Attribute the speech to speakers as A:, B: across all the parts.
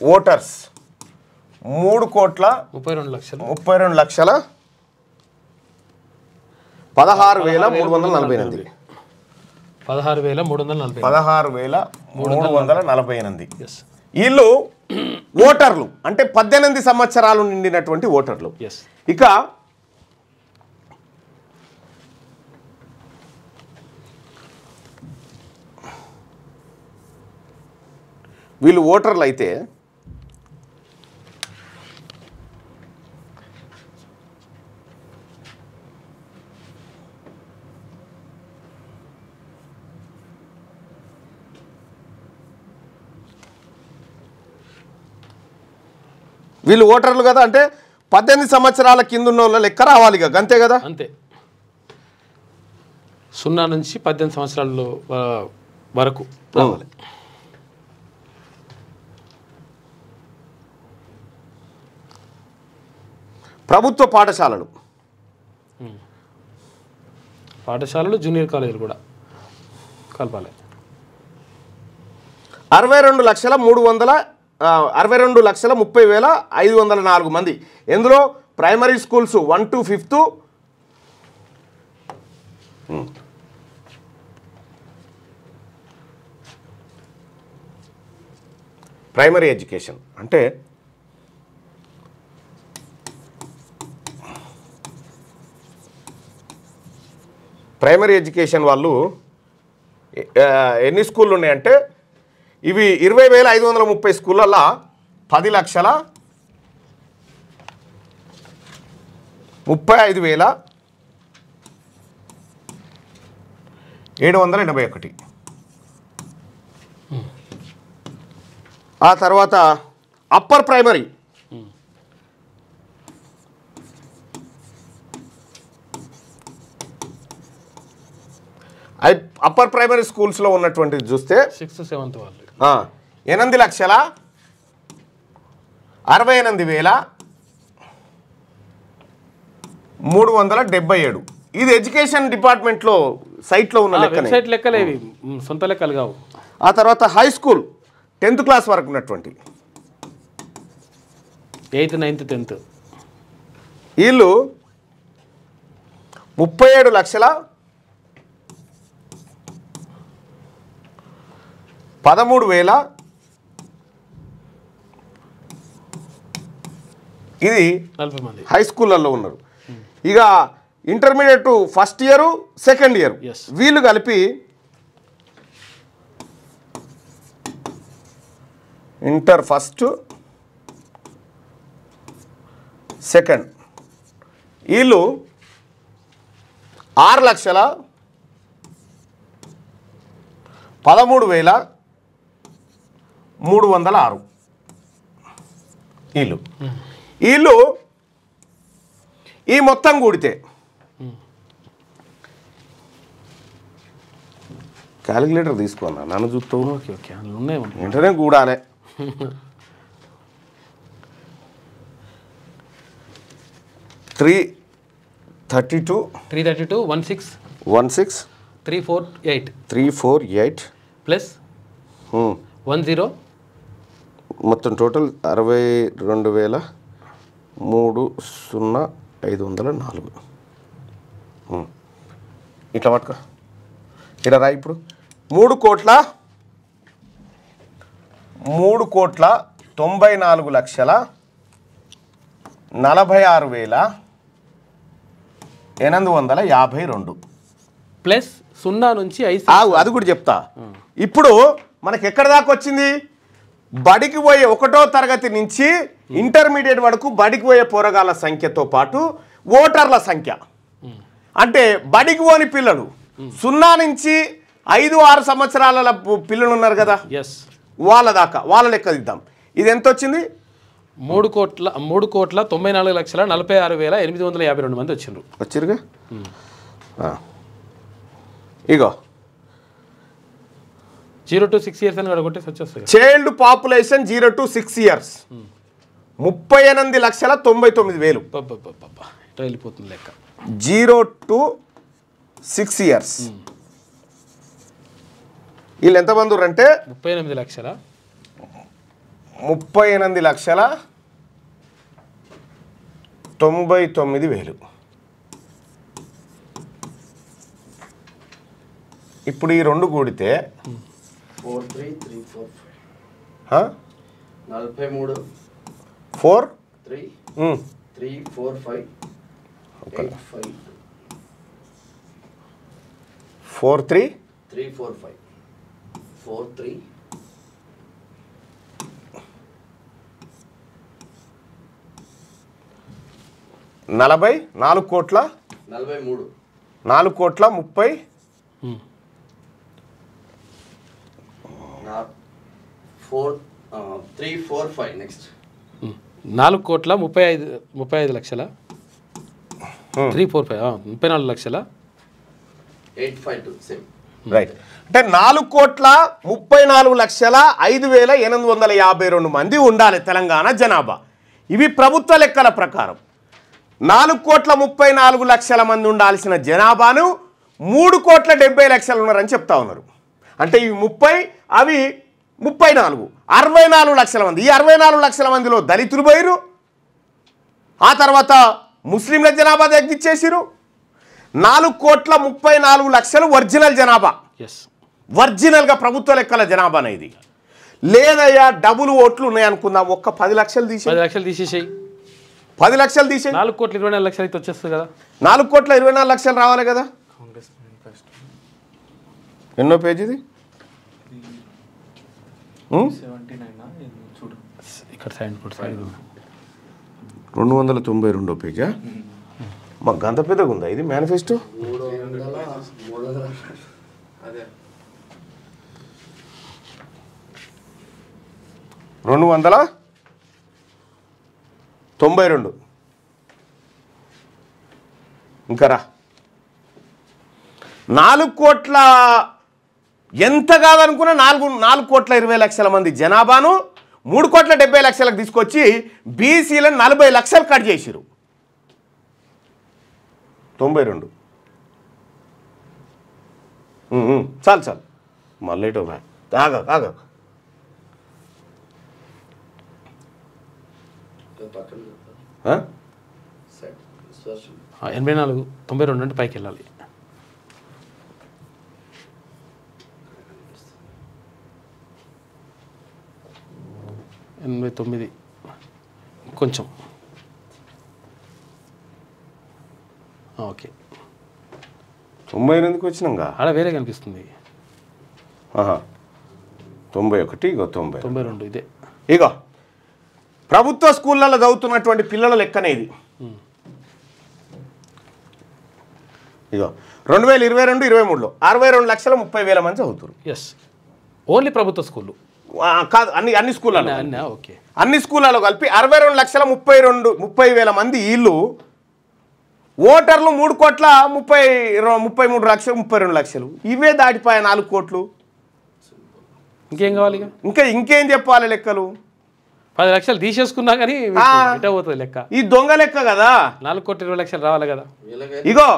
A: Voters 3,32,00,000 16,348 16,348 వీళ్ళు ఓటర్లు అంటే 18 సంవత్సరాలు నిండినటువంటి ఓటర్లు. ఇక వీళ్ళు ఓటర్లు అయితే వీళ్ళు ఓటర్లు కదా అంటే 18 సంవత్సరాల కింద ఉన్న వాళ్ళ లెక్క రావాలి ఇక అంతే కదా.
B: అంతే 0 నుంచి 18 సంవత్సరాల వరకు రావాలి.
A: ప్రభుత్వ పాఠశాలలు
B: జూనియర్ కాలేజీలు కూడా కలపాలి.
A: 62,30,504 మంది. ఎందులో primary schools 1 to 5th, primary education అంటే ప్రైమరీ ఎడ్యుకేషన్ వాళ్ళు ఎన్ని స్కూళ్ళు ఉన్నాయంటే ఇవి 20,530 స్కూళ్ళల్లో 10,35,781. ఆ తర్వాత అప్పర్ ప్రైమరీ అప్పర్ ప్రైమరీ స్కూల్స్లో ఉన్నటువంటిది చూస్తే
B: 6th 7th వాళ్ళు
A: 8,68,377. ఇది ఎడ్యుకేషన్ డిపార్ట్మెంట్లో సైట్లో ఉన్న
B: లెక్కలేవి, సొంత లెక్కలు కావు.
A: ఆ తర్వాత హై స్కూల్ 10th క్లాస్ వరకు ఉన్నటువంటి
B: 8th 9th 10th
A: వీళ్ళు 37,13,000 ఇది
B: 40 మంది
A: హై స్కూళ్ళల్లో ఉన్నారు. ఇక intermediate first year second year వీళ్ళు కలిపి ఇంటర్ ఫస్ట్ సెకండ్ వీళ్ళు 6,13,306 వీళ్ళు ఈ మొత్తం కూడితే క్యాలిక్యులేటర్ తీసుకున్నా నన్ను చూస్తావు.
B: ఓకే ఓకే ఉన్నాయి
A: వెంటనే కూడాలి. 332
B: 16
A: 348
B: ప్లస్ 10
A: మొత్తం టోటల్ 62,305,4. ఇట్లా పట్టుకో ఇలా రా. ఇప్పుడు 3,94,46,852
B: ప్లస్ 0 నుంచి 5.
A: అది కూడా చెప్తా. ఇప్పుడు మనకి ఎక్కడ దాకా వచ్చింది? బడికి పోయే 1వ తరగతి నుంచి ఇంటర్మీడియట్ వరకు బడికి పోయే పోరగాళ్ళ సంఖ్యతో పాటు ఓటర్ల సంఖ్య. అంటే బడికి పోని పిల్లలు 0 నుంచి 5-6 సంవత్సరాల పిల్లలు ఉన్నారు కదా, వాళ్ళ దాకా వాళ్ళ లెక్క దిద్దాం. ఇది ఎంత వచ్చింది?
B: 3,94,46,852 మంది
A: వచ్చిరుగా. ఇగో
B: 0 to 6 years అని కొట్టేసి వచ్చేస్తాయి.
A: Child population 0 to 6 years 38,99,000.
B: ఇట్లా వెళ్ళిపోతుంది లెక్క.
A: 0 to 6 years వీళ్ళు ఎంతమంది అంటే
B: 38 లక్షల
A: 38,99,000. ఇప్పుడు ఈ రెండు కూడితే
C: 43,345 43
A: 4
C: 3 3 4 5 8 5
A: 4 3
C: 3 4 5 4 3
A: 44 కోట్ల
C: 43
A: 4 కోట్ల 30
C: 4 3 4 5 నెక్స్ట్
B: 4,35,35 లక్షల 34
C: 852 సేమ్
A: రైట్. అంటే 4,34,05,852 మంది ఉండాలి తెలంగాణ జనాభా. ఇవి ప్రభుత్వ లెక్కల ప్రకారం 4,34,00,000 మంది ఉండాల్సిన జనాభాను 3,70,00,000 ఉన్నారని చెప్తా ఉన్నారు. అంటే ఇవి 30 అవి 34 64 లక్షల మంది. ఈ 64 లక్షల మందిలో దళితులు పోయిరు, ఆ తర్వాత ముస్లింల జనాభా తగ్గించేసిరు. 4,34,00,000 ఒరిజినల్ జనాభా, ఒరిజినల్గా ప్రభుత్వ లెక్కల జనాభా ఇది. లేదయ్యా డబుల్ ఓట్లు ఉన్నాయనుకుందాం, ఒక్క 10 లక్షలు తీసేయి,
B: 10 లక్షలు తీసేసేయి,
A: 10 లక్షలు తీసేయి,
B: 4,24,00,000 అయితే వచ్చేస్తుంది కదా.
A: 4,24,00,000 రావాలి కదా. ఎన్నో పేజీది?
B: ఇక్కడ సైడ్
A: 292 పేజా? మా గంత పెద్దగా ఉందా ఇది మేనిఫెస్టో? 292 ఇంకా రా. 4 కోట్ల ఎంత కాదనుకున్నా 4,20,00,000 మంది జనాభాను 3,70,00,000 తీసుకొచ్చి బీసీలను 40 లక్షలు కట్ చేసిరు. 92 చాలు చాలు మళ్ళీ ఆగ
B: 84, 92 అంటే పైకి వెళ్ళాలి. 89 కొంచెం ఓకే.
A: 98కి వచ్చినాక
B: ఆడ వేరే కనిపిస్తుంది.
A: 91 ఇగో
B: 92 ఇదే.
A: ఇగో ప్రభుత్వ స్కూళ్ళల్లో చదువుతున్నటువంటి పిల్లల లెక్కనే ఇది. ఇగో 2022-23లో 62,30,000 మంది చదువుతారు.
B: ఎస్, ఓన్లీ ప్రభుత్వ స్కూళ్ళు
A: కాదు, అన్ని స్కూళ్ళలో,
B: ఓకే,
A: అన్ని స్కూళ్ళలో కలిపి 62,30,000 మంది వీళ్ళు. ఓటర్లు 3,33,32,00,000. ఇవే దాటిపోయా 4 కోట్లు.
B: ఇంకేం కావాలి?
A: ఇంకేం చెప్పాలి లెక్కలు?
B: 10 లక్షలు తీసేసుకున్నా కానీ పోతుంది లెక్క.
A: ఈ దొంగ లెక్క కదా.
B: 4,20,00,000 రావాలి కదా.
A: ఇగో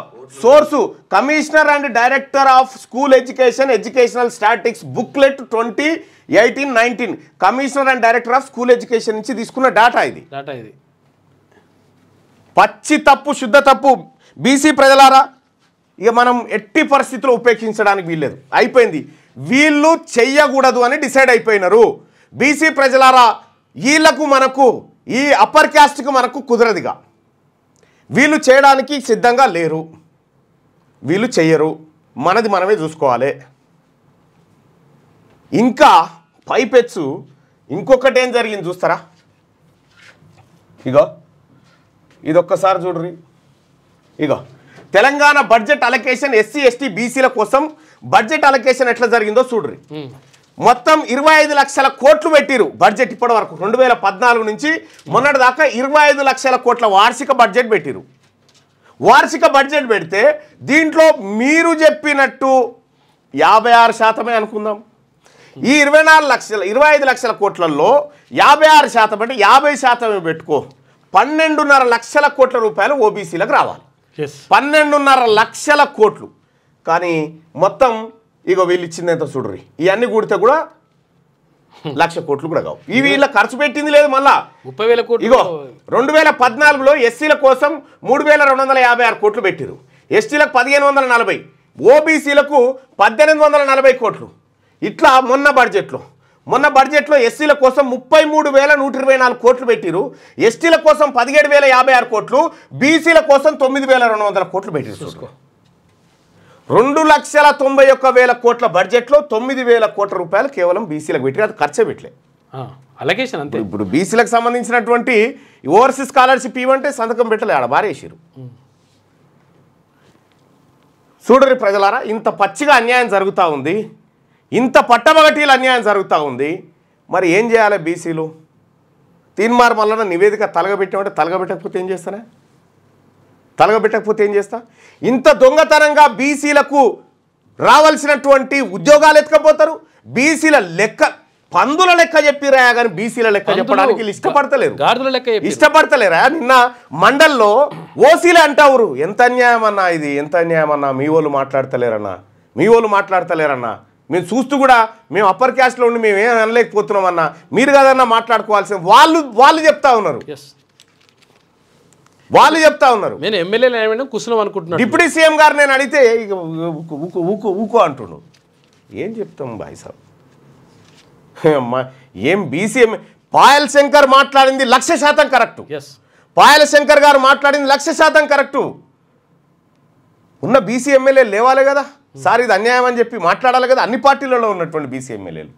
A: source commissioner and director of school educational statistics booklet 2018-19 commissioner and director of school education నుంచి తీసుకున్న డాటా ఇది. పచ్చి తప్పు, శుద్ధ తప్పు. బీసీ ప్రజలారా, ఇక మనం ఎట్టి పరిస్థితుల్లో ఉపేక్షించడానికి వీల్లేదు, అయిపోయింది. వీళ్ళు చెయ్యకూడదు అని డిసైడ్ అయిపోయినారు. బీసీ ప్రజలారా, వీళ్ళకు మనకు ఈ అప్పర్ క్యాస్ట్కి మనకు కుదరదుగా. వీళ్ళు చేయడానికి సిద్ధంగా లేరు, వీళ్ళు చెయ్యరు, మనది మనమే చూసుకోవాలి. ఇంకా పైపెచ్చు ఇంకొకటి ఏం జరిగింది చూస్తారా? ఇగో ఇదొక్కసారి చూడ్రి. ఇగో Telangana budget allocation SC ST బీసీల కోసం బడ్జెట్ అలొకేషన్ ఎట్లా జరిగిందో చూడ్రి. మొత్తం 25 లక్షల కోట్లు పెట్టిరు బడ్జెట్ ఇప్పటి వరకు. 2014 నుంచి మొన్నటి దాకా 25 లక్షల కోట్ల వార్షిక బడ్జెట్ పెట్టిరు. వార్షిక బడ్జెట్ పెడితే దీంట్లో మీరు చెప్పినట్టు 56% అనుకుందాం. ఈ 25 లక్షల కోట్లలో 56% అంటే 50% పెట్టుకో, 12.5 లక్షల కోట్ల రూపాయలు ఓబీసీలకు రావాలి. 12.5 లక్షల కోట్లు. కానీ మొత్తం ఇగో వీళ్ళు ఇచ్చింది ఎంత చూడ్రి. ఇవన్నీ కూడితే కూడా 1,00,000 కోట్లు కూడా కావు. ఇవి ఇలా ఖర్చు పెట్టింది లేదు. మళ్ళా
B: 30,000 కోట్లు
A: ఇగో 2014లో ఎస్సీల కోసం 3,256 కోట్లు పెట్టిరు, ఎస్టీలకు 1,540, ఓబీసీలకు 1,840 కోట్లు. ఇట్లా మొన్న బడ్జెట్లో ఎస్సీల కోసం 33,124 కోట్లు పెట్టిరు, ఎస్టీల కోసం 17,056 కోట్లు, బీసీల కోసం 9,200 కోట్లు పెట్టిరు. చూసుకో, 2,91,000 కోట్ల బడ్జెట్లో 9,000 కోట్ల రూపాయలు కేవలం బీసీలకు పెట్టి, అది ఖర్చే పెట్టలే,
B: అలొకేషన్ అంతే.
A: ఇప్పుడు బీసీలకు సంబంధించినటువంటి ఓవర్సీస్ స్కాలర్షిప్ ఇవ్వంటే సంతకం పెట్టలే, ఆడ బారేసిరు. చూడరి ప్రజలారా, ఇంత పచ్చిగా అన్యాయం జరుగుతూ ఉంది, ఇంత పట్టబగటీలు అన్యాయం జరుగుతూ ఉంది. మరి ఏం చేయాలి బీసీలు? తీన్మార్ మల్లన్న నివేదిక తలగబెట్టామంటే తలగబెట్టకపోతే ఏం చేస్తా? ఇంత దొంగతనంగా బీసీలకు రావాల్సినటువంటి ఉద్యోగాలు ఎత్తుకపోతారు. బీసీల లెక్క పందుల లెక్క చెప్పిరా కానీ బీసీల లెక్క చెప్పడానికి వీళ్ళు ఇష్టపడతలేరా? నిన్న మండల్లో ఓసీలే అంటావురు. ఎంత అన్యాయం అన్నా ఇది, ఎంత అన్యాయం అన్నా. మీ వాళ్ళు మాట్లాడతలేరన్నా. మేము చూస్తూ కూడా మేము అప్పర్ క్యాస్ట్లో ఉండి మేము ఏం అనలేకపోతున్నామన్నా. మీరు కదన్నా మాట్లాడుకోవాల్సిన వాళ్ళు చెప్తా ఉన్నారు.
B: నేను ఎమ్మెల్యే కూర్చున్నాం అనుకుంటున్నాను.
A: డిప్యూటీ సీఎం గారు నేను అడిగితే ఊకో అంటుండు. ఏం చెప్తాం బాయ్ సాబ్? ఏం బీసీ పాయల్ శంకర్ మాట్లాడింది 1,00,000% కరెక్టు. పాయల్ శంకర్ గారు మాట్లాడింది 1,00,000% కరెక్టు. ఉన్న బీసీ ఎమ్మెల్యేలు లేవాలి కదా సార్, ఇది అన్యాయం అని చెప్పి మాట్లాడాలి కదా. అన్ని పార్టీలలో ఉన్నటువంటి బీసీ ఎమ్మెల్యేలు,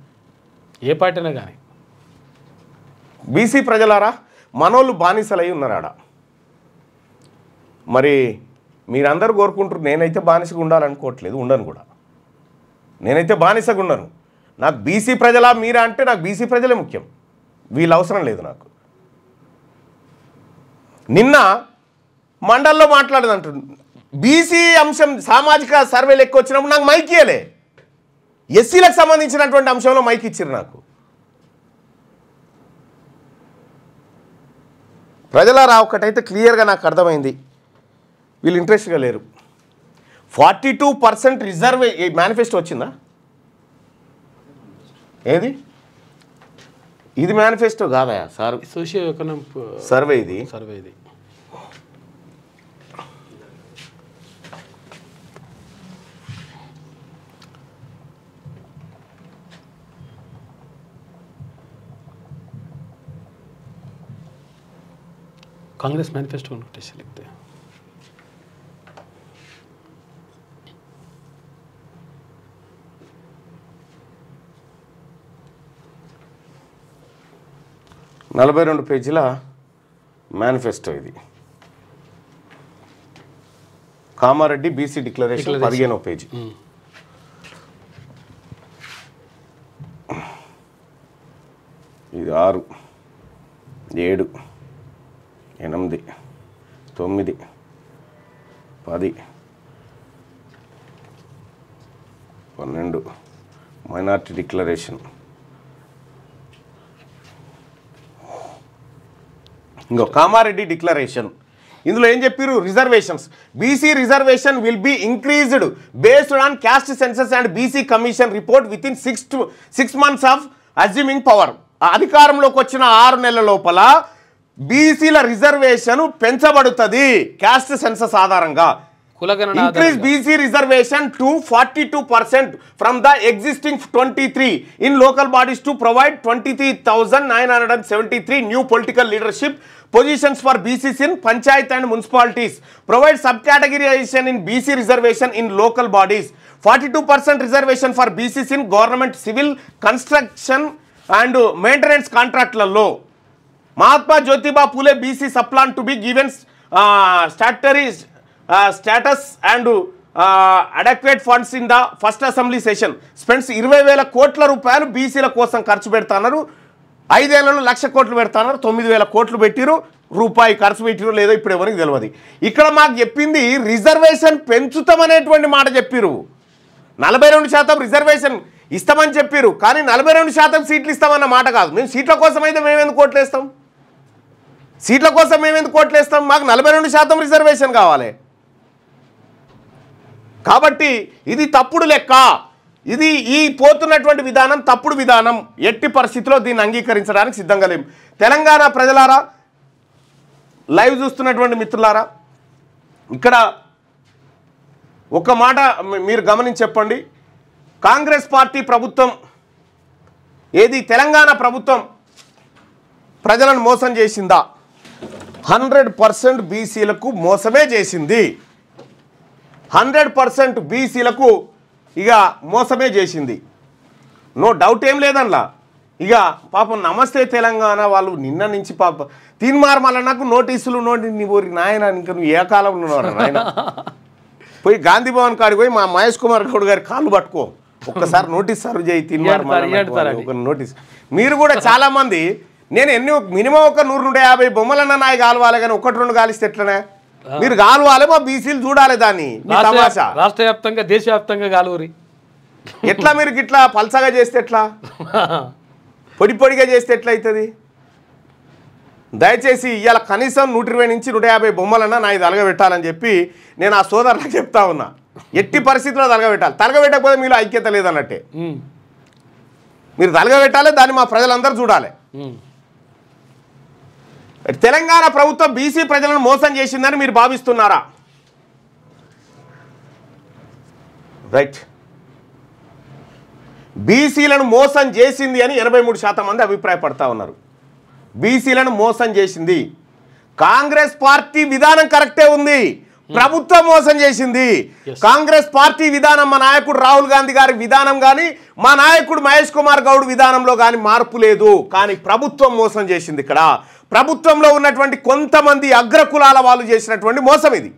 B: ఏ పార్టీనా కానీ.
A: బీసీ ప్రజలారా, మనోళ్ళు బానిసలై ఉన్నారు ఆడ. మరి మీరందరూ కోరుకుంటారు, నేనైతే బానిసగా ఉండాలనుకోవట్లేదు, ఉండను కూడా. నేనైతే బానిసగా ఉన్నాను. నాకు బీసీ ప్రజలా మీరా అంటే నాకు బీసీ ప్రజలే ముఖ్యం, వీళ్ళు అవసరం లేదు నాకు. నిన్న మండల్లో మాట్లాడదంటు బీసీ అంశం సామాజిక సర్వేలు ఎక్కువ వచ్చినప్పుడు నాకు మైక్ ఇయ్యలే. ఎస్సీలకు సంబంధించినటువంటి అంశంలో మైక్ ఇచ్చారు నాకు. ప్రజలారా, ఒకటైతే క్లియర్గా నాకు అర్థమైంది, వీళ్ళు ఇంట్రెస్ట్గా లేరు. 42% రిజర్వే మేనిఫెస్టో వచ్చిందా? ఏది ఇది మేనిఫెస్టో కాదా సార్?
B: సోషియో ఎకనామిక్
A: సర్వే ఇది.
B: कांग्रेस मैनिफेस्टो नोटिस लिखते हैं.
A: నలభై 42 పేజీల మేనిఫెస్టో ఇది. కామారెడ్డి బీసీ డిక్లరేషన్ 15వ పేజీ. ఇది 6, 7, 8, 9, 10, 12 మైనార్టీ డిక్లరేషన్. ఇంకో కామారెడ్డి డిక్లరేషన్. ఇందులో ఏం చెప్పారు? Reservations, BC reservation will be increased based on caste census and BC commission report with in 6 months of assuming power. అధికారంలోకి వచ్చిన 6 నెలల లోపల బీసీల రిజర్వేషన్ పెంచబడుతుంది క్యాస్ట్ సెన్సస్ ఆధారంగా. Increase BC reservation to 42% from the existing 23 in local bodies to provide 23,973 new political leadership positions for BCs in panchayat and municipalities. Provide subcategorization in BC reservation in local bodies. 42% reservation for BCs in government civil construction and maintenance contract లలో. Mahatma Jyotiba Phule BC subplan to be given statutory status and adequate funds in the first assembly session. Spends 20,000 కోట్ల రూపాయలు బీసీల కోసం ఖర్చు పెడతారు. 5 ఏళ్లలో 1,00,000 కోట్లు పెడతారు. 9,000 కోట్లు పెట్టిరు, రూపాయి ఖర్చు పెట్టిరు లేదో ఇప్పుడు ఎవరికి తెలియదు. ఇక్కడ మాకు చెప్పింది రిజర్వేషన్ పెంచుతామనేటువంటి మాట చెప్పిరు. 42% రిజర్వేషన్ ఇస్తామని చెప్పిరు, కానీ 42% సీట్లు ఇస్తామన్న మాట కాదు. మేము సీట్ల కోసం అయితే మేమెందుకు కోట్లేస్తాం? మాకు 42% రిజర్వేషన్ కావాలి. కాబట్టి ఇది తప్పుడు లెక్క. ఇది ఈ పోతున్నటువంటి విధానం తప్పుడు విధానం. ఎట్టి పరిస్థితిలో దీన్ని అంగీకరించడానికి సిద్ధంగా లేము. తెలంగాణ ప్రజలారా, లైవ్ చూస్తున్నటువంటి మిత్రులారా, ఇక్కడ ఒక మాట మీరు గమనించి చెప్పండి. కాంగ్రెస్ పార్టీ ప్రభుత్వం ఏది తెలంగాణ ప్రభుత్వం ప్రజలను మోసం చేసిందా? 100% బీసీలకు మోసమే చేసింది. 100% బీసీలకు ఇక మోసమే చేసింది. నో డౌట్ ఏం లేదనలా. ఇక పాపం నమస్తే తెలంగాణ వాళ్ళు నిన్న నుంచి పాప తీన్మార్మల నాకు నోటీసులు నీ ఊరి నాయన ఇంకా నువ్వు ఏ కాలంలో ఉన్నావు నాయన పోయి గాంధీ భవన్ కాడికి పోయి మా మహేష్ కుమార్ గౌడ్ గారి కాళ్ళు పట్టుకో, ఒక్కసారి నోటీస్ సర్వ్ చేయి తీన్మార్మల ఒక నోటీస్. మీరు కూడా చాలా మంది నేను మినిమం ఒక 100-150 బొమ్మలన్నా నాయి కాలువాలి కానీ 1-2 కాలిస్తే ఎట్లనే? మీరు కాలువాలి, మా బీసీలు చూడాలి దాన్ని.
B: రాష్ట్ర వ్యాప్తంగా దేశవ్యాప్తంగా కాలువరి
A: ఎట్లా మీరు ఇట్లా పల్సగా చేస్తే ఎట్లా, పొడిగా చేస్తే ఎట్లా అవుతుంది? దయచేసి ఇవాళ కనీసం 120 నుంచి 150 బొమ్మలన్నా నా ఇది తలగబెట్టాలని చెప్పి నేను ఆ సోదరులకు చెప్తా ఉన్నా. ఎట్టి పరిస్థితుల్లో తలగబెట్టాలి. తలగబెట్టకపోతే మీలో ఐక్యత లేదన్నట్టే. మీరు తలగబెట్టాలి, దాన్ని మా ప్రజలందరూ చూడాలి. తెలంగాణ ప్రభుత్వం బీసీ ప్రజలను మోసం చేసిందని మీరు భావిస్తున్నారా? రైట్, బీసీలను మోసం చేసింది అని 83% మంది అభిప్రాయపడతా ఉన్నారు. బీసీలను మోసం చేసింది కాంగ్రెస్ పార్టీ విధానం కరెక్టే ఉంది, ప్రభుత్వం మోసం చేసింది. కాంగ్రెస్ పార్టీ విధానం, మా నాయకుడు రాహుల్ గాంధీ గారి విధానం కానీ మా నాయకుడు మహేష్ కుమార్ గౌడ్ విధానంలో కానీ మార్పు లేదు. కానీ ప్రభుత్వం మోసం చేసింది. ఇక్కడ ప్రభుత్వంలో ఉన్నటువంటి కొంతమంది అగ్రకులాల వాళ్ళు చేసినటువంటి మోసం ఇది.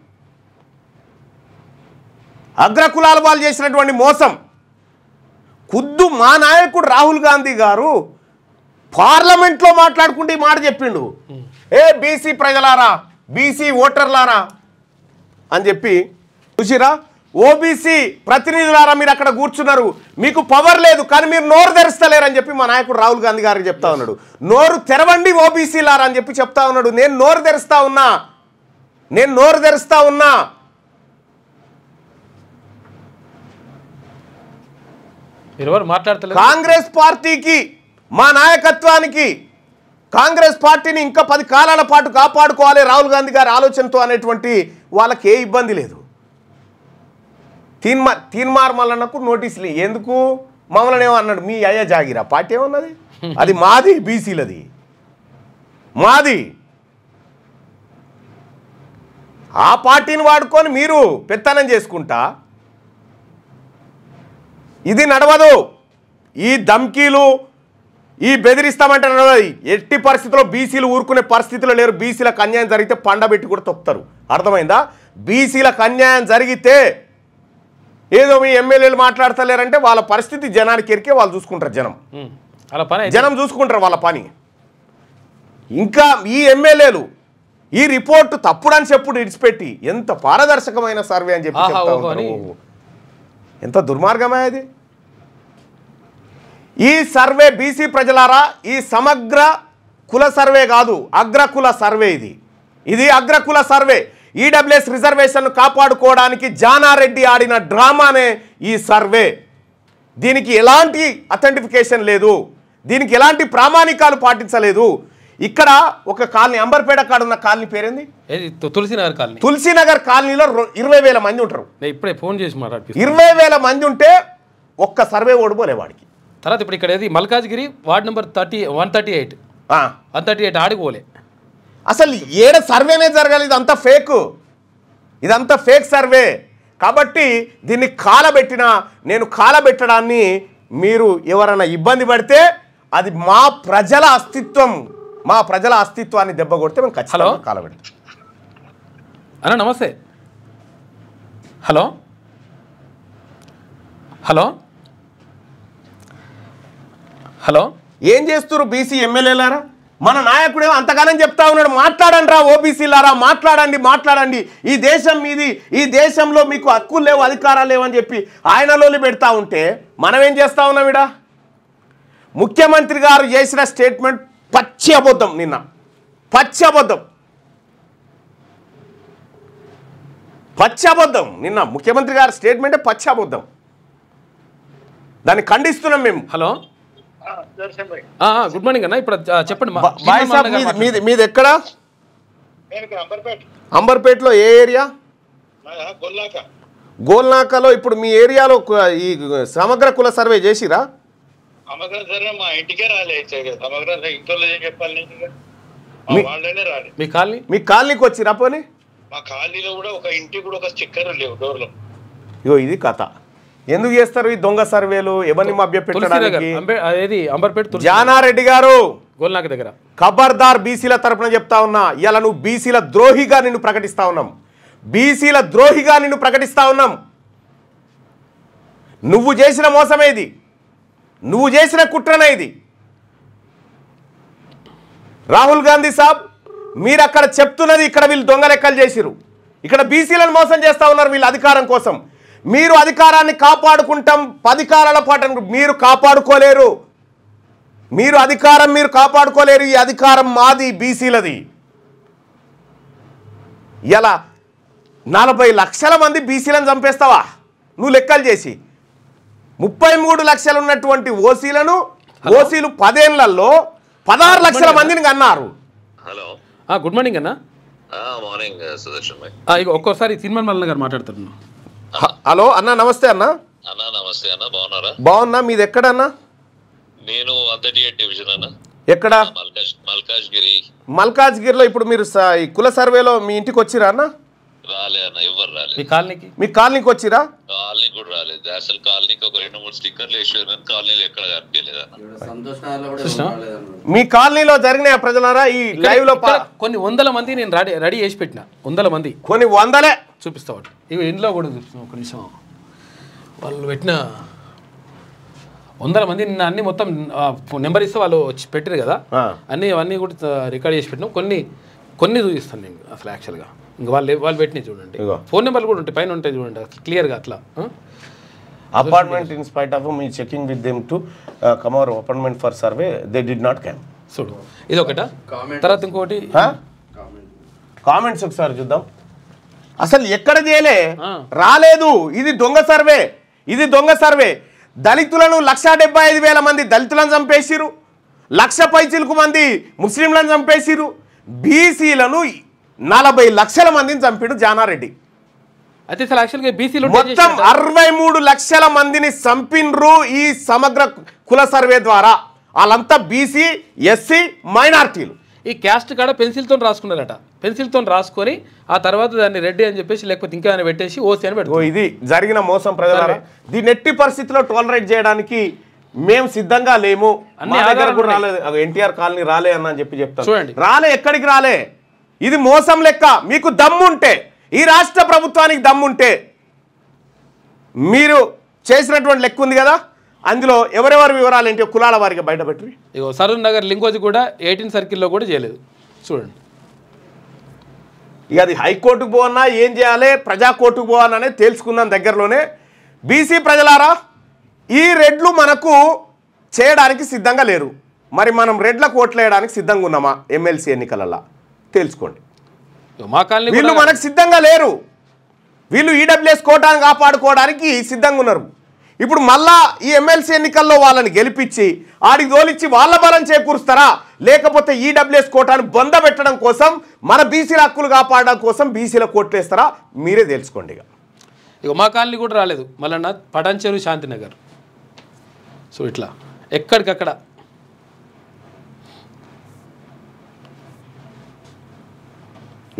A: అగ్రకులాల వాళ్ళు చేసినటువంటి మోసం. ఖుద్దు మా నాయకుడు రాహుల్ గాంధీ గారు పార్లమెంట్లో మాట్లాడుకుంటే ఈ మాట చెప్పిండు, ఏ బీసీ ప్రజలారా, బీసీ ఓటర్లారా అని చెప్పి. చూసిరా, ఓబీసీ ప్రతినిధులారా మీరు అక్కడ కూర్చున్నారు, మీకు పవర్ లేదు కానీ మీరు నోరు తెరుస్తలేరని చెప్పి మా నాయకుడు రాహుల్ గాంధీ గారికి చెప్తా ఉన్నాడు. నోరు తెరవండి ఓబీసీలారా అని చెప్పి చెప్తా ఉన్నాడు. నేను నోరు తెరుస్తా ఉన్నా. కాంగ్రెస్ పార్టీకి, మా నాయకత్వానికి, కాంగ్రెస్ పార్టీని ఇంకా 10 కాలాల పాటు కాపాడుకోవాలి రాహుల్ గాంధీ గారి ఆలోచనతో అనేటువంటి వాళ్ళకి ఏ ఇబ్బంది లేదు. తీన్మార్మలన్నకు నోటీసులు ఎందుకు? మమ్మల్ని ఏమన్నాడు, మీ అయ్య జాగిరా పార్టీ ఏమన్నది, అది మాది, బీసీలది మాది. ఆ పార్టీని వాడుకొని మీరు పెత్తనం చేసుకుంటా ఇది నడవదు. ఈ ధమ్కీలు, ఈ బెదిరిస్తామంటే నడవదు. ఎట్టి పరిస్థితుల్లో బీసీలు ఊరుకునే పరిస్థితిలో లేరు. బీసీలకు అన్యాయం జరిగితే పండబెట్టి కూడా తొక్కుతారు. అర్థమైందా? బీసీలకు అన్యాయం జరిగితే ఏదో మీ ఎమ్మెల్యేలు మాట్లాడతలేరంటే వాళ్ళ పరిస్థితి జనానికి ఎరికే వాళ్ళు చూసుకుంటారు. జనం చూసుకుంటారు వాళ్ళ పని. ఇంకా ఈ ఎమ్మెల్యేలు ఈ రిపోర్టు తప్పుడని చెప్పుడు ఇడిచిపెట్టి ఎంత పారదర్శకమైన సర్వే అని చెప్పి చెప్తా ఉంటారు. ఎంత దుర్మార్గమే అది. ఈ సర్వే బీసీ ప్రజలారా, ఈ సమగ్ర కుల సర్వే కాదు, అగ్రకుల సర్వే. ఇది అగ్రకుల సర్వే. ఈడబ్ల్యూఎస్ రిజర్వేషన్ కాపాడుకోవడానికి జానారెడ్డి ఆడిన డ్రామానే ఈ సర్వే. దీనికి ఎలాంటి అథెంటిఫికేషన్ లేదు, దీనికి ఎలాంటి ప్రామాణికాలు పాటించలేదు. ఇక్కడ ఒక కాలనీ, అంబర్పేట కాడ ఉన్న కాలనీ పేరేంది?
B: తులసినగర్ కాలనీ.
A: తులసినగర్ కాలనీలో 20,000 మంది ఉంటారు.
B: ఇప్పుడే ఫోన్ చేసి మాట్లాడి
A: 20,000 మంది ఉంటే ఒక్క సర్వే ఓడిపోలే వాడికి.
B: తర్వాత ఇప్పుడు ఇక్కడ ఏది మల్కాజ్గిరి వార్డ్ నెంబర్ 138 ఆడిపోలే.
A: అసలు ఏడ సర్వేనే జరగాలి. ఇదంతా ఫేక్ సర్వే. కాబట్టి దీన్ని నేను కాలబెట్టడాన్ని మీరు ఎవరైనా ఇబ్బంది పడితే అది మా ప్రజల అస్తిత్వాన్ని దెబ్బ కొడితే మేము ఖచ్చితంగా కాలబెడతాం.
B: అన్న నమస్తే. హలో హలో హలో
A: ఏం చేస్తున్నారు బీసీ ఎమ్మెల్యేలారా? మన నాయకుడేమో అంతగానం చెప్తా ఉన్నాడు, మాట్లాడండి రా ఓబీసీలారా, మాట్లాడండి, ఈ దేశం మీది, ఈ దేశంలో మీకు హక్కులు లేవు, అధికారాలు లేవని చెప్పి ఆయనలోని పెడతా ఉంటే మనం ఏం చేస్తా ఉన్నాం? ఇడా ముఖ్యమంత్రి గారు చేసిన స్టేట్మెంట్ పచ్చి అబద్ధం. నిన్న పచ్చి అబద్ధం. నిన్న ముఖ్యమంత్రి గారి స్టేట్మెంటే పచ్చి అబద్ధం. దాన్ని ఖండిస్తున్నాం మేము.
B: హలో, గుడ్ మార్నింగ్ అన్న. ఇప్పుడు చెప్పండి.
A: బాయ్ సాబ్, మీది ఎక్కడ? అంబర్పేటలో ఏ ఏరియా? గోల్నాకలో. ఇప్పుడు మీ ఏరియాలో ఈ సమగ్ర కుల సర్వే చేసిరా?
D: సమగ్ర సర్వే మా ఇంటికే రాలేదు. సమగ్ర ఇంట్లో చెప్పాలి,
B: మీ
A: కాలనీకి వచ్చిరా? పోనీ
D: మా కాలనీలో కూడా ఒక ఇంటికి కూడా ఒక స్టిక్కర్ లేవు డోర్లో.
A: ఇగో ఇది కథ. ఎందుకు చేస్తారు ఈ దొంగ సర్వేలు? ఎవరిని మభ్య పెట్టడానికి? జానారెడ్డి గారు
B: గోల్నాక దగ్గర
A: ఖబర్దార్, బీసీల తరపున చెప్తా ఉన్నా. ఇలా నువ్వు బీసీల ద్రోహిగా నిన్ను ప్రకటిస్తా ఉన్నాం. బీసీల ద్రోహిగా నిన్ను ప్రకటిస్తా ఉన్నాం. నువ్వు చేసిన మోసమే ఇది, నువ్వు చేసిన కుట్రనే ఇది. రాహుల్ గాంధీ సాబ్, మీరు అక్కడ చెప్తున్నది ఇక్కడ వీళ్ళు దొంగ లెక్కలు చేసిరు. ఇక్కడ బీసీలను మోసం చేస్తా ఉన్నారు వీళ్ళు అధికారం కోసం. మీరు అధికారాన్ని కాపాడుకుంటాం 10 కాలాల పాటు మీరు కాపాడుకోలేరు. మీరు అధికారం మీరు కాపాడుకోలేరు. ఈ అధికారం మాది, బీసీలది. ఇలా 40 లక్షల మంది బీసీలను చంపేస్తావా నువ్వు లెక్కలు చేసి? 33 లక్షలు ఉన్నటువంటి ఓసీలను, ఓసీలు 10 ఏళ్లలో 16 లక్షల మందిని అన్నారు.
C: హలో,
B: గుడ్ మార్నింగ్ అన్న.
C: మార్నింగ్ సుదర్శన్ భాయ్.
B: ఒక్కోసారి సినిమా మల్లన్న గారు మాట్లాడుతున్నా.
A: హలో అన్న, నమస్తే అన్న.
C: అన్న నమస్తే అన్న, బాగున్నారా?
A: బాగున్నా. మీది ఎక్కడన్నా?
C: నేను 138 డివిజన్ అన్న.
A: ఎక్కడ? మల్కాజ్గిరిలో. ఇప్పుడు మీరు ఈ కుల సర్వేలో మీ ఇంటికి వచ్చిరా అన్న?
C: రాలే అన్న, ఎవరు రాలేదు.
A: మీ కాలనీకి వచ్చిరా?
C: కాలనీ కూడా రాలేదు. అసలు కాలనీకి ఒక 2-3 స్టిక్కర్లు వేసారు, కాలనీలో ఎక్కడ కనిపించలేదు అన్న.
A: మీ కాలనీలో జరిగిన ప్రజలారా ఈ లైవ్ లో
B: కొన్ని 100 మంది నేను రెడీ చేసి పెట్టిన. 100 మంది,
A: కొన్ని 100లే
B: చూపిస్తావాడు. ఇవి ఇంట్లో కూడా చూపిస్తాం. ఒక నిమిషం. వాళ్ళు పెట్టిన 100 మంది నిన్న అన్ని మొత్తం నెంబర్ ఇస్తే వాళ్ళు వచ్చి పెట్టారు కదా, అవన్నీ కూడా రికార్డ్ చేసి పెట్టినాం. కొన్ని చూపిస్తాను నేను అసలు యాక్చువల్గా. ఇంకా వాళ్ళు పెట్టినాయి చూడండి. ఫోన్ నెంబర్లు కూడా ఉంటాయి, పైన ఉంటాయి చూడండి క్లియర్గా. అట్లా
A: apartment in spite of me checking with them to come hour apartment for survey they did not come.
B: చూడు, ఇది ఒకట. తర్వాత ఇంకోటి
A: కామెంట్స్ ఒకసారి చూద్దాం. అసలు ఎక్కడ చేయలే, రాలేదు. ఇది దొంగ సర్వే, ఇది దొంగ సర్వే. దళితులను 1,75,000 మంది దళితులను చంపేసిరు, 1,00,000 పైచిలకు మంది ముస్లింలను చంపేసిరు. బీసీలను 40 లక్షల మందిని చంపిడు జానారెడ్డి.
B: అయితే అసలు యాక్చువల్గా బీసీలు
A: మొత్తం 63 లక్షల మందిని చంపిన్రు ఈ సమగ్ర కుల సర్వే ద్వారా. వాళ్ళంతా బీసీ, ఎస్సీ, మైనార్టీలు.
B: ఈ క్యాస్ట్ కాడ పెన్సిల్తో రాసుకున్నారట. పెన్సిల్తో రాసుకొని ఆ తర్వాత దాన్ని రెడ్డి అని చెప్పేసి లేకపోతే ఇంకా పెట్టేసి ఓసీ అని పెట్టుకో.
A: ఇది జరిగిన మోసం ప్రజలారా. దీన్ని ఎట్టి పరిస్థితిలో టాలరేట్ చేయడానికి మేము సిద్ధంగా లేము. మా దగ్గర కూడా రాలేదు, ఎన్టీఆర్ కాలనీ రాలే అని చెప్పి చెప్తాను.
B: చూడండి,
A: రాలే, ఎక్కడికి రాలే. ఇది మోసం లెక్క. మీకు దమ్ముంటే, ఈ రాష్ట్ర ప్రభుత్వానికి దమ్ముంటే, మీరు చేసినటువంటి లెక్క ఉంది కదా, అందులో ఎవరెవరి వివరాలు ఏంటి కులాల వారికి బయట పెట్టి.
B: ఇగో సరూర్ నగర్ లింగోజీ కూడా 18 సర్కిల్లో కూడా చేయలేదు. చూడండి,
A: ఇక అది హైకోర్టుకు పోవన్నా ఏం చేయాలి, ప్రజా కోర్టుకు పోవన్నా తెలుసుకుందాం దగ్గరలోనే. బీసీ ప్రజలారా, ఈ రెడ్లు మనకు చేయడానికి సిద్ధంగా లేరు. మరి మనం రెడ్లకు ఓట్లు వేయడానికి సిద్ధంగా ఉన్నామా ఎమ్మెల్సీ ఎన్నికలలో? తెలుసుకోండి.
B: మా కాలనీ
A: వీళ్ళు మనకు సిద్ధంగా లేరు. వీళ్ళు ఈడబ్ల్యూఎస్ కోటాను కాపాడుకోవడానికి సిద్ధంగా ఉన్నారు. ఇప్పుడు మళ్ళా ఈ ఎమ్మెల్సీ ఎన్నికల్లో వాళ్ళని గెలిపించి ఆడికి తోలిచ్చి వాళ్ళ బలం చేకూరుస్తారా, లేకపోతే ఈడబ్ల్యూఎస్ కోటాను బొందబెట్టడం కోసం, మన బీసీల హక్కులు కాపాడడం కోసం బీసీల కోట్లు వేస్తారా? మీరే తెలుసుకోండి.
B: ఇక మా కాలనీ కూడా రాలేదు. మళ్ళీ పటాన్చెరు, శాంతినగర్. సో ఇట్లా ఎక్కడికక్కడ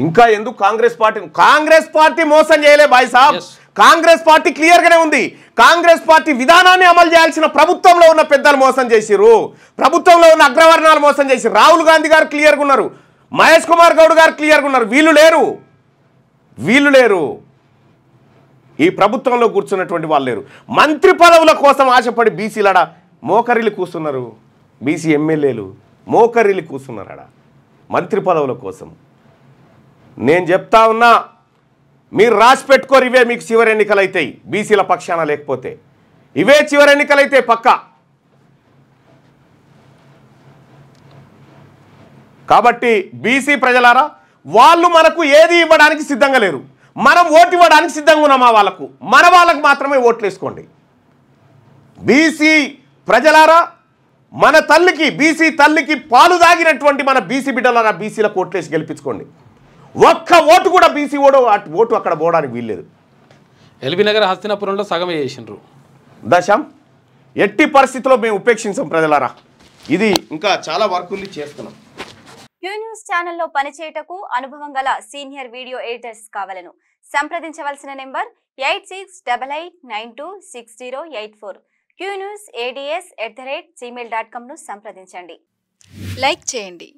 A: ఇంకా ఎందుకు కాంగ్రెస్ పార్టీ మోసం చేయలే బాయ్ సాబ్. కాంగ్రెస్ పార్టీ క్లియర్ గానే ఉంది. కాంగ్రెస్ పార్టీ విధానాన్ని అమలు చేయాల్సిన ప్రభుత్వంలో ఉన్న పెద్దలు మోసం చేసిరు, ప్రభుత్వంలో ఉన్న అగ్రవర్ణాలు మోసం చేసిరు. రాహుల్ గాంధీ గారు క్లియర్గా ఉన్నారు, మహేష్ కుమార్ గౌడ్ గారు క్లియర్గా ఉన్నారు. వీళ్ళు లేరు. ఈ ప్రభుత్వంలో కూర్చున్నటువంటి వాళ్ళు లేరు. మంత్రి పదవుల కోసం ఆశపడి బీసీలడ మోకరిల్లి కూర్చున్నారు. బీసీ ఎమ్మెల్యేలు మోకరిల్లి కూర్చున్నారడ మంత్రి పదవుల కోసం. నేను చెప్తా ఉన్నా, మీరు రాసి పెట్టుకోరు. ఇవే మీకు చివరి ఎన్నికలు అవుతాయి బీసీల పక్షాన. లేకపోతే ఇవే చివరి ఎన్నికలు అయితే పక్కా. కాబట్టి బీసీ ప్రజలారా, వాళ్ళు మనకు ఏది ఇవ్వడానికి సిద్ధంగా లేరు. మనం ఓటు ఇవ్వడానికి సిద్ధంగా ఉన్నామా వాళ్ళకు? మన వాళ్ళకు మాత్రమే ఓట్లు వేసుకోండి. బీసీ ప్రజలారా, మన తల్లికి, బీసీ తల్లికి పాలు దాగినటువంటి మన బీసీ బిడ్డలారా, బీసీల కోట్లేసి గెలిపించుకోండి. ఒక్క ఓటు కూడా బీసీ ఓటు అక్కడ పోవడానికి వీల్లేదు.
B: ఎల్బీ నగర్ హస్తినాపురంలో సగమే చేసిండ్రు.
A: దశం ఎట్టి పరిస్థితిలో మేము ఉపేక్షించాం ప్రజలారా. ఇది ఇంకా చాలా వర్క్ ఉంది, చేస్తున్నాం.
E: క్యూ న్యూస్ ఛానల్లో పనిచేయటకు అనుభవం గల సీనియర్ వీడియో ఎడిటర్స్ కావాలను సంప్రదించవలసిన నెంబర్ 8688926084. qnewsads@gmail.com ను సంప్రదించండి.
F: లైక్ చేయండి.